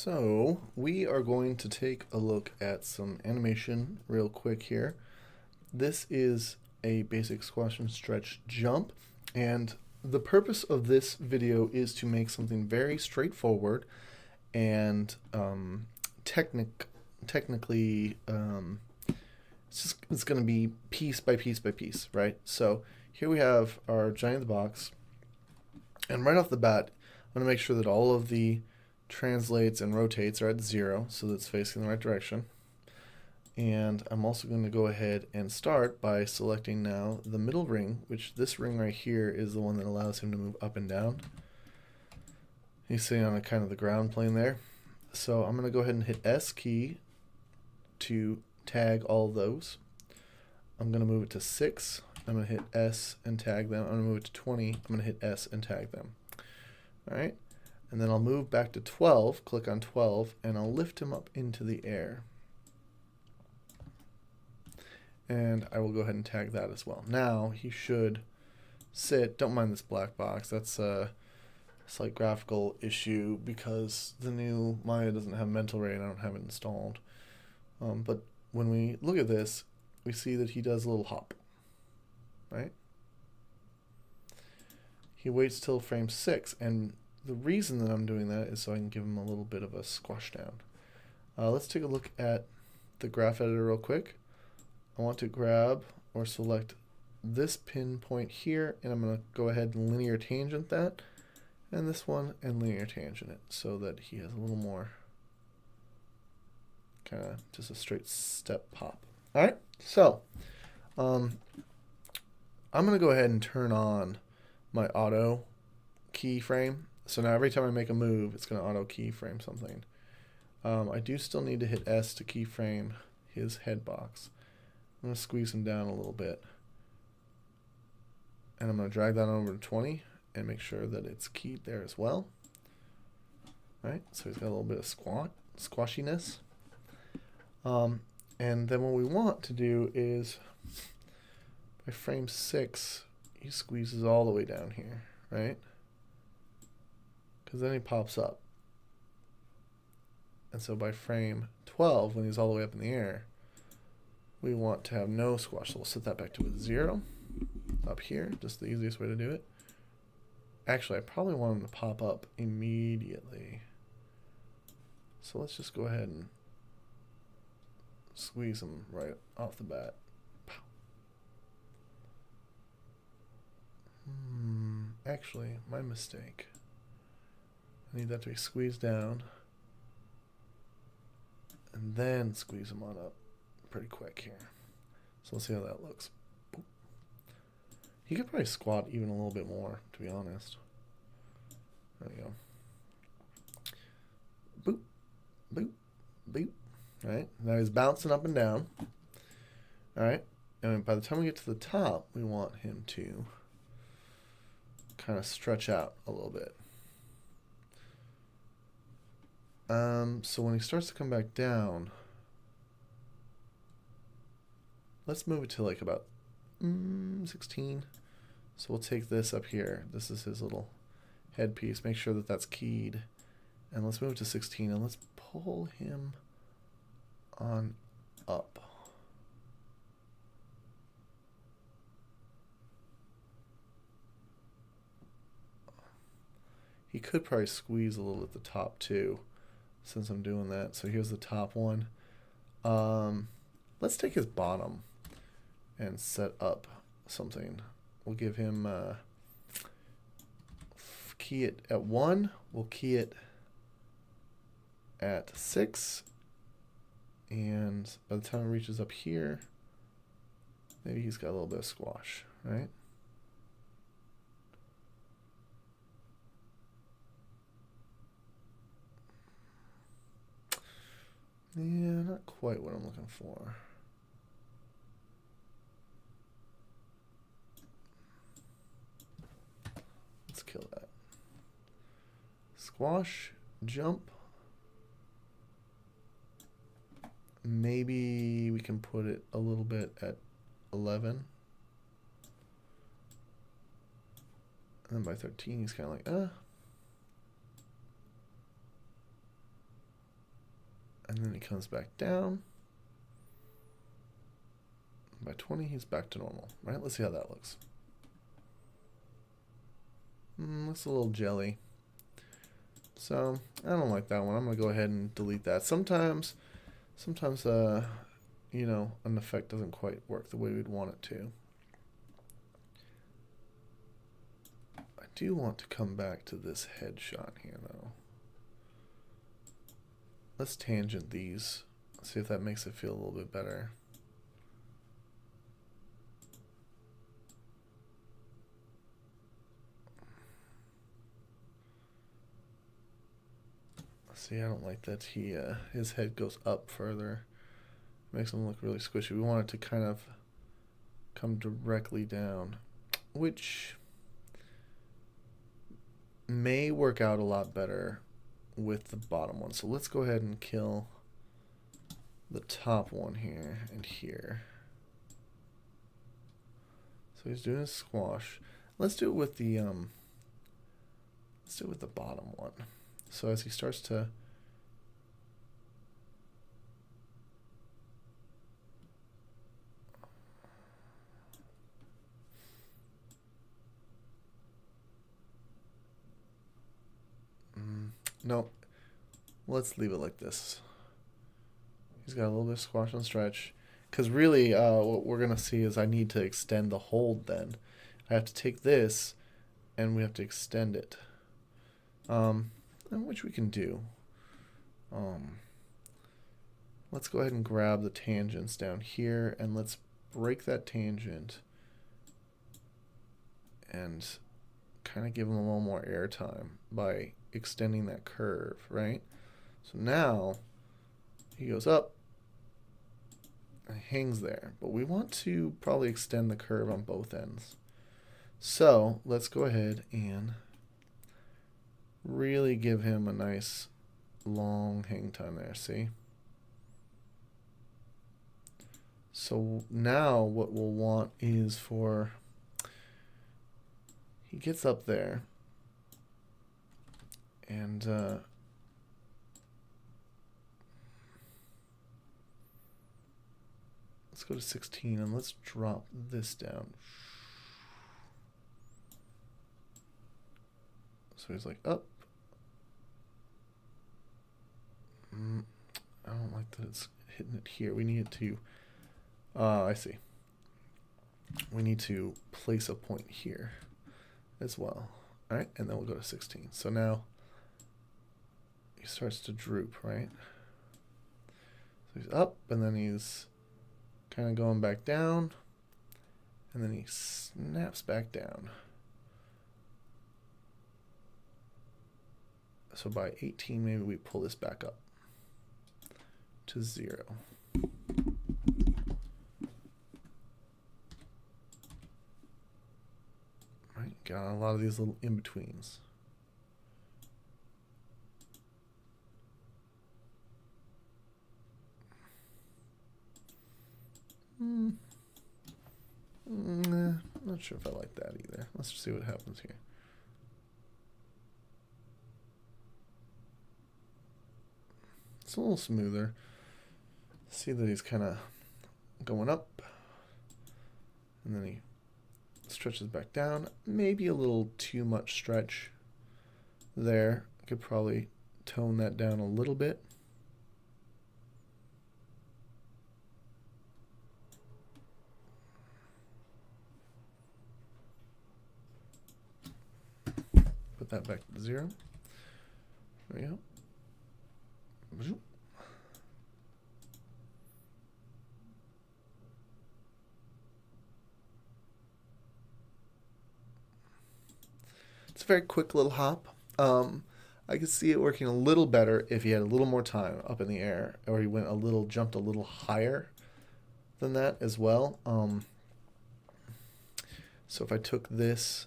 So we are going to take a look at some animation real quick here. This is a basic squash and stretch jump, and the purpose of this video is to make something very straightforward and technically it's going to be piece by piece by piece, right? So here we have our giant in the box, and right off the bat, I'm going to make sure that all of the translates and rotates are at 0, so that's facing the right direction. And I'm also going to go ahead and start by selecting now the middle ring, which this ring right here is the one that allows him to move up and down. He's sitting on a kind of the ground plane there. So I'm going to go ahead and hit S key to tag all of those. I'm going to move it to 6. I'm going to hit S and tag them. I'm going to move it to 20. I'm going to hit S and tag them. All right. And then I'll move back to 12, click on 12, and I'll lift him up into the air. And I will go ahead and tag that as well. Now he should sit. Don't mind this black box. That's a slight graphical issue because the new Maya doesn't have mental ray and I don't have it installed. But when we look at this, we see that he does a little hop, right? He waits till frame 6, and the reason that I'm doing that is so I can give him a little bit of a squash down. Let's take a look at the graph editor real quick. I want to grab or select this pinpoint here, and I'm going to go ahead and linear tangent that, and this one, and linear tangent it, so that he has a little more kind of just a straight step pop. All right, so I'm going to go ahead and turn on my auto keyframe. So now every time I make a move, it's going to auto keyframe something. I do still need to hit S to keyframe his head box. I'm going to squeeze him down a little bit. And I'm going to drag that over to 20 and make sure that it's keyed there as well. All right, so he's got a little bit of squashiness. And then what we want to do is, by frame 6, he squeezes all the way down here, right? Because then he pops up. And so by frame 12, when he's all the way up in the air, we want to have no squash. So we'll set that back to a 0 up here, just the easiest way to do it. Actually, I probably want him to pop up immediately. So let's just go ahead and squeeze him right off the bat. Actually, my mistake. I need that to be squeezed down and then squeeze them on up pretty quick here. So let's see how that looks. Boop. He could probably squat even a little bit more, to be honest. There we go. Boop, boop, boop. All right, now he's bouncing up and down. All right, and by the time we get to the top, we want him to kind of stretch out a little bit. So when he starts to come back down, let's move it to like about 16. So we'll take this up here. This is his little headpiece. Make sure that that's keyed. And let's move it to 16 and let's pull him on up. He could probably squeeze a little at the top too, since I'm doing that. So here's the top one. Let's take his bottom and set up something. We'll give him key it at 1. We'll key it at 6. And by the time it reaches up here, maybe he's got a little bit of squash, right? Yeah, not quite what I'm looking for. Let's kill that. Squash, jump. Maybe we can put it a little bit at 11. And then by 13, he's kind of like, And then he comes back down. By 20, he's back to normal, right? Let's see how that looks. Looks a little jelly. So I don't like that one. I'm gonna go ahead and delete that. Sometimes, you know, an effect doesn't quite work the way we'd want it to. I do want to come back to this headshot here, though. Let's tangent these. See if that makes it feel a little bit better. See, I don't like that his head goes up further. Makes him look really squishy. We want it to kind of come directly down, which may work out a lot better with the bottom one. So let's go ahead and kill the top one here and here. So he's doing a squash. Let's do it with the bottom one. So as he starts to no, let's leave it like this. He's got a little bit of squash and stretch. Because really, what we're going to see is I need to extend the hold then. I have to take this, and we have to extend it. Which we can do. Let's go ahead and grab the tangents down here, and let's break that tangent and kind of give them a little more airtime by extending that curve, right? So now he goes up and hangs there, but we want to probably extend the curve on both ends. So let's go ahead and really give him a nice long hang time there, see? So now what we'll want is for, he gets up there and let's go to 16 and let's drop this down. So he's like up. I don't like that it's hitting it here. We need it to, I see. We need to place a point here as well. All right, and then we'll go to 16. So now he starts to droop, right? So he's up, and then he's kind of going back down, and then he snaps back down. So by 18, maybe we pull this back up to 0. Right, got a lot of these little in-betweens. Not sure if I like that either. Let's see what happens here. It's a little smoother. See that he's kind of going up, and then he stretches back down. Maybe a little too much stretch there. I could probably tone that down a little bit. Put that back to 0. There we go. It's a very quick little hop. I could see it working a little better if he had a little more time up in the air, or he jumped a little higher than that as well. So if I took this,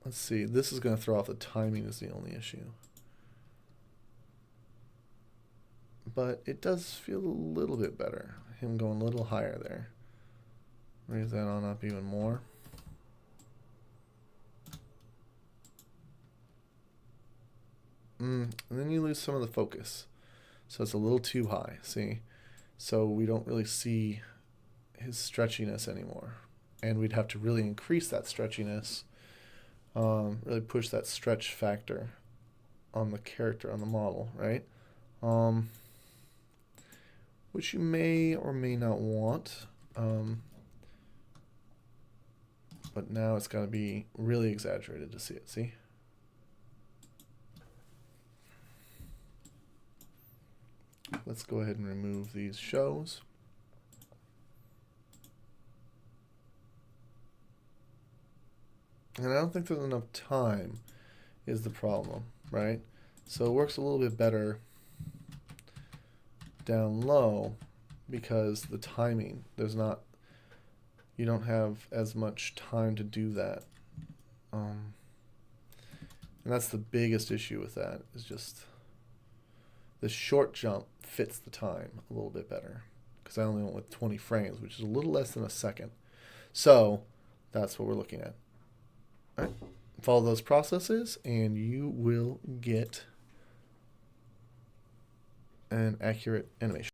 let's see, this is going to throw off the timing is the only issue. But it does feel a little bit better. Him going a little higher there. Raise that on up even more. And then you lose some of the focus. So it's a little too high, see? So we don't really see his stretchiness anymore. And we'd have to really increase that stretchiness, really push that stretch factor on the character, on the model, right? Which you may or may not want. But now it's got to be really exaggerated to see it, see? Let's go ahead and remove these shows. And I don't think there's enough time is the problem, right? So it works a little bit better down low because the timing, you don't have as much time to do that. And that's the biggest issue with that, is just the short jump fits the time a little bit better because I only went with 20 frames, which is a little less than a second. So that's what we're looking at. All right. Follow those processes and you will get an accurate animation.